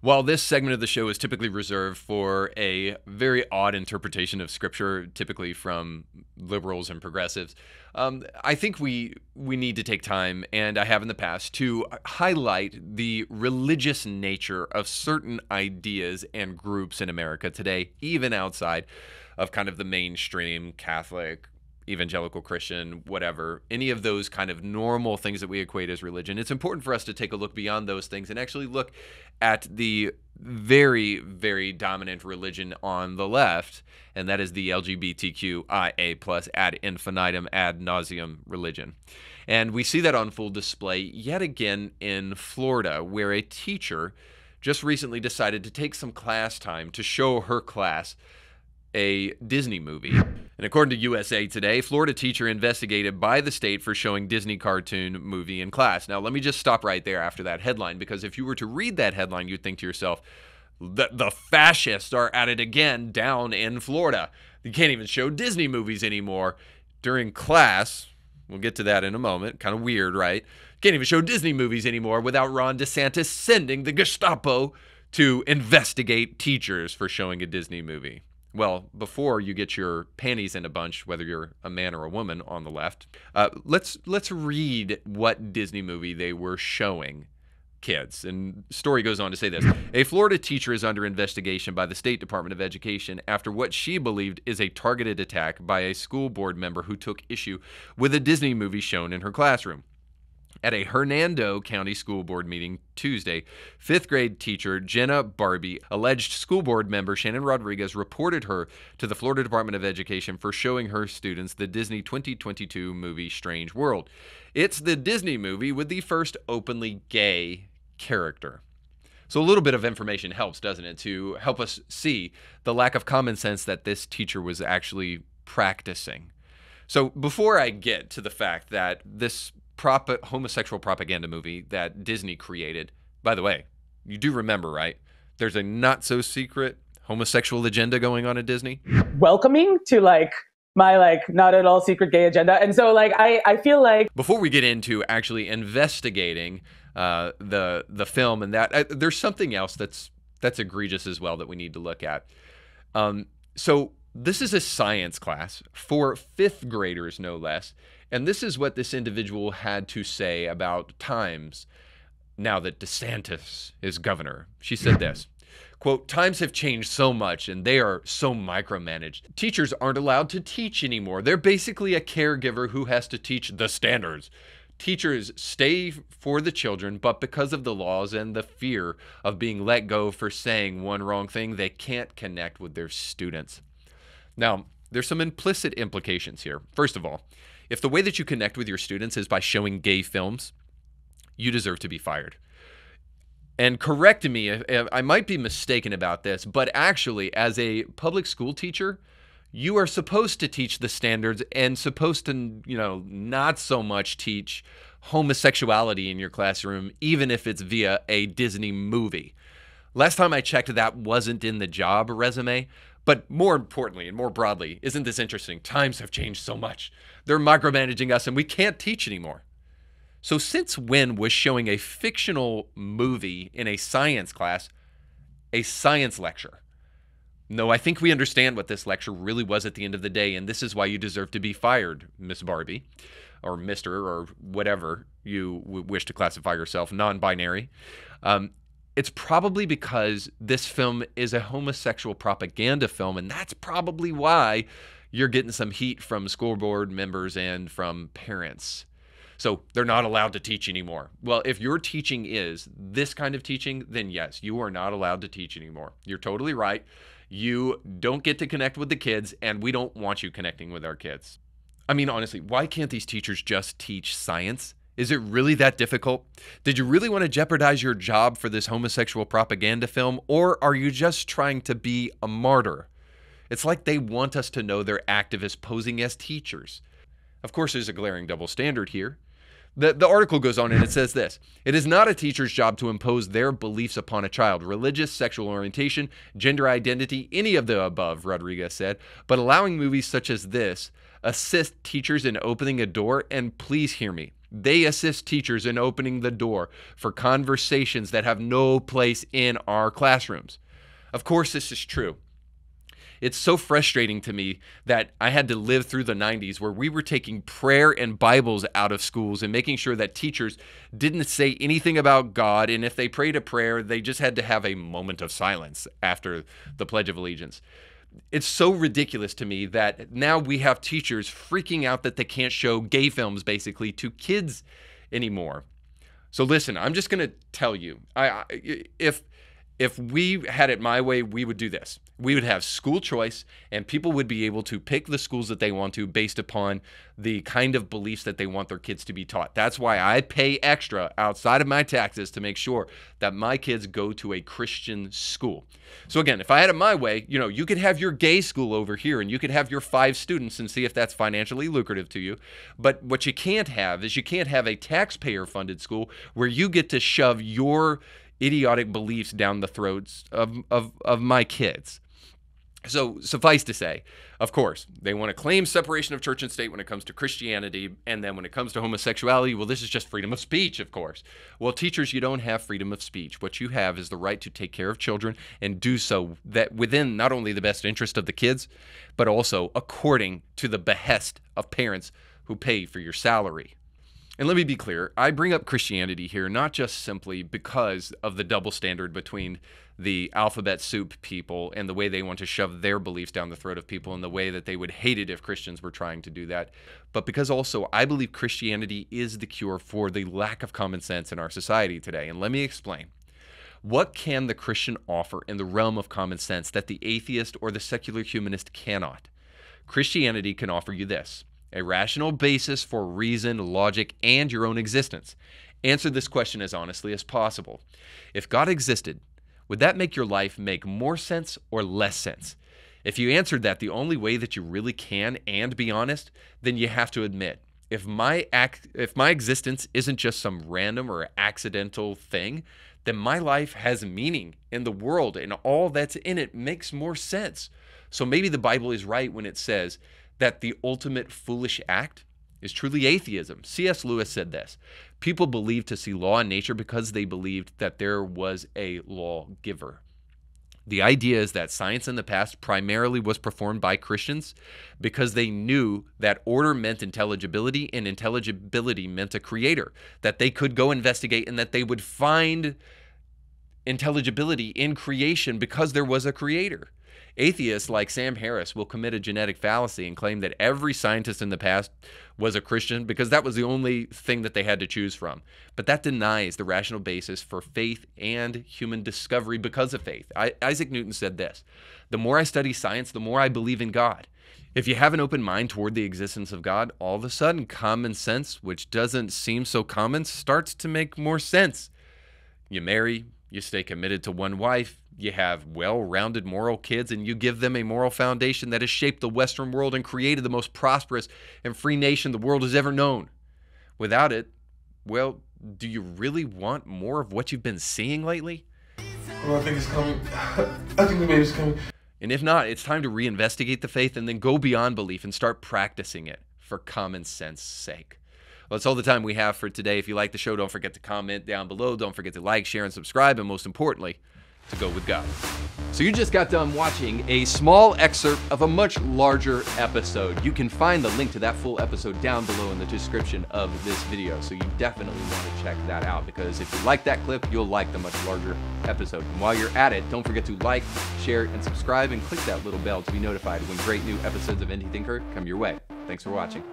While this segment of the show is typically reserved for a very odd interpretation of scripture, typically from liberals and progressives, I think we need to take time, and I have in the past, to highlight the religious nature of certain ideas and groups in America today, even outside of kind of the mainstream Catholic, evangelical Christian, whatever, any of those kind of normal things that we equate as religion. It's important for us to take a look beyond those things and actually look at the very, very dominant religion on the left, and that is the LGBTQIA plus ad infinitum ad nauseum religion. And we see that on full display yet again in Florida, where a teacher just recently decided to take some class time to show her class a Disney movie. And according to USA Today, Florida teacher investigated by the state for showing Disney cartoon movie in class. Now, let me just stop right there after that headline, because if you were to read that headline, you'd think to yourself, the fascists are at it again down in Florida. You can't even show Disney movies anymore during class. We'll get to that in a moment. Kind of weird, right? Can't even show Disney movies anymore without Ron DeSantis sending the Gestapo to investigate teachers for showing a Disney movie. Well, before you get your panties in a bunch, whether you're a man or a woman on the left, let's read what Disney movie they were showing kids. And the story goes on to say this. A Florida teacher is under investigation by the State Department of Education after what she believed is a targeted attack by a school board member who took issue with a Disney movie shown in her classroom. At a Hernando County School Board meeting Tuesday, fifth grade teacher Jenna Barbie, alleged school board member Shannon Rodriguez reported her to the Florida Department of Education for showing her students the Disney 2022 movie Strange World. It's the Disney movie with the first openly gay character. So a little bit of information helps, doesn't it, to help us see the lack of common sense that this teacher was actually practicing. So before I get to the fact that this homosexual propaganda movie that Disney created, by the way, you do remember, right? There's a not-so-secret homosexual agenda going on at Disney. Welcoming to my not at all secret gay agenda. And so I feel like before we get into actually investigating the film and that, there's something else that's egregious as well that we need to look at. So this is a science class for fifth graders, no less. And this is what this individual had to say about times now that DeSantis is governor. She said this, quote, "Times have changed so much and they are so micromanaged. Teachers aren't allowed to teach anymore. They're basically a caregiver who has to teach the standards. Teachers stay for the children, but because of the laws and the fear of being let go for saying one wrong thing, they can't connect with their students." Now, there's some implicit implications here. First of all, if the way that you connect with your students is by showing gay films, you deserve to be fired. And correct me if I might be mistaken about this, but actually, as a public school teacher, you are supposed to teach the standards and supposed to, not so much teach homosexuality in your classroom, even if it's via a Disney movie. Last time I checked, that wasn't in the job resume. But more importantly and more broadly, isn't this interesting? Times have changed so much. They're micromanaging us and we can't teach anymore. So since when was showing a fictional movie in a science class a science lecture? No, I think we understand what this lecture really was at the end of the day, and this is why you deserve to be fired, Miss Barbie, or Mr., or whatever you wish to classify yourself, non-binary. It's probably because this film is a homosexual propaganda film, and that's probably why you're getting some heat from school board members and from parents. So they're not allowed to teach anymore. Well, if your teaching is this kind of teaching, then yes, you are not allowed to teach anymore. You're totally right. You don't get to connect with the kids, and we don't want you connecting with our kids. I mean, honestly, why can't these teachers just teach science? Is it really that difficult? Did you really want to jeopardize your job for this homosexual propaganda film, or are you just trying to be a martyr? It's like they want us to know they're activists posing as teachers. Of course, there's a glaring double standard here. The article goes on and it says this: "It is not a teacher's job to impose their beliefs upon a child, religious, sexual orientation, gender identity, any of the above," Rodriguez said, "but allowing movies such as this assist teachers in opening a door, and please hear me, They assist teachers in opening the door for conversations that have no place in our classrooms. Of course, this is true. It's so frustrating to me that I had to live through the 90s where we were taking prayer and Bibles out of schools and making sure that teachers didn't say anything about God. And if they prayed a prayer, they just had to have a moment of silence after the Pledge of Allegiance. It's so ridiculous to me that now we have teachers freaking out that they can't show gay films basically to kids anymore. So listen, I'm just going to tell you, if we had it my way, we would do this. We would have school choice, and people would be able to pick the schools that they want to based upon the kind of beliefs that they want their kids to be taught. That's why I pay extra outside of my taxes to make sure that my kids go to a Christian school. So again, if I had it my way, you could have your gay school over here, and you could have your 5 students and see if that's financially lucrative to you. But what you can't have is you can't have a taxpayer-funded school where you get to shove your idiotic beliefs down the throats of my kids. So suffice to say, of course, they want to claim separation of church and state when it comes to Christianity, and then when it comes to homosexuality, well, this is just freedom of speech, of course. Well, teachers, you don't have freedom of speech. What you have is the right to take care of children and do so that within not only the best interest of the kids, but also according to the behest of parents who pay for your salary. And let me be clear, I bring up Christianity here not just simply because of the double standard between the alphabet soup people and the way they want to shove their beliefs down the throat of people and the way that they would hate it if Christians were trying to do that, but because also I believe Christianity is the cure for the lack of common sense in our society today. And let me explain. What can the Christian offer in the realm of common sense that the atheist or the secular humanist cannot? Christianity can offer you this: a rational basis for reason, logic, and your own existence. Answer this question as honestly as possible. If God existed, would that make your life make more sense or less sense? If you answered that the only way that you really can and be honest, then you have to admit, if my existence isn't just some random or accidental thing, then my life has meaning in the world and all that's in it makes more sense. So maybe the Bible is right when it says that the ultimate foolish act is truly atheism. C.S. Lewis said this: people believed to see law in nature because they believed that there was a lawgiver. The idea is that science in the past primarily was performed by Christians because they knew that order meant intelligibility and intelligibility meant a creator, that they could go investigate and that they would find intelligibility in creation because there was a creator. Atheists like Sam Harris will commit a genetic fallacy and claim that every scientist in the past was a Christian because that was the only thing that they had to choose from. But that denies the rational basis for faith and human discovery because of faith. Isaac Newton said this: the more I study science, the more I believe in God. If you have an open mind toward the existence of God, all of a sudden common sense, which doesn't seem so common, starts to make more sense. You marry, you stay committed to one wife, you have well-rounded moral kids, and you give them a moral foundation that has shaped the Western world and created the most prosperous and free nation the world has ever known. Without it, well, do you really want more of what you've been seeing lately? Well, I think it's coming. I think the baby's coming. And if not, it's time to reinvestigate the faith and then go beyond belief and start practicing it for common sense sake. Well, that's all the time we have for today. If you like the show, don't forget to comment down below. Don't forget to like, share, and subscribe. And most importantly, to go with God. So you just got done watching a small excerpt of a much larger episode. You can find the link to that full episode down below in the description of this video. So you definitely want to check that out, because if you like that clip, you'll like the much larger episode. And while you're at it, don't forget to like, share, and subscribe, and click that little bell to be notified when great new episodes of Indie Thinker come your way. Thanks for watching.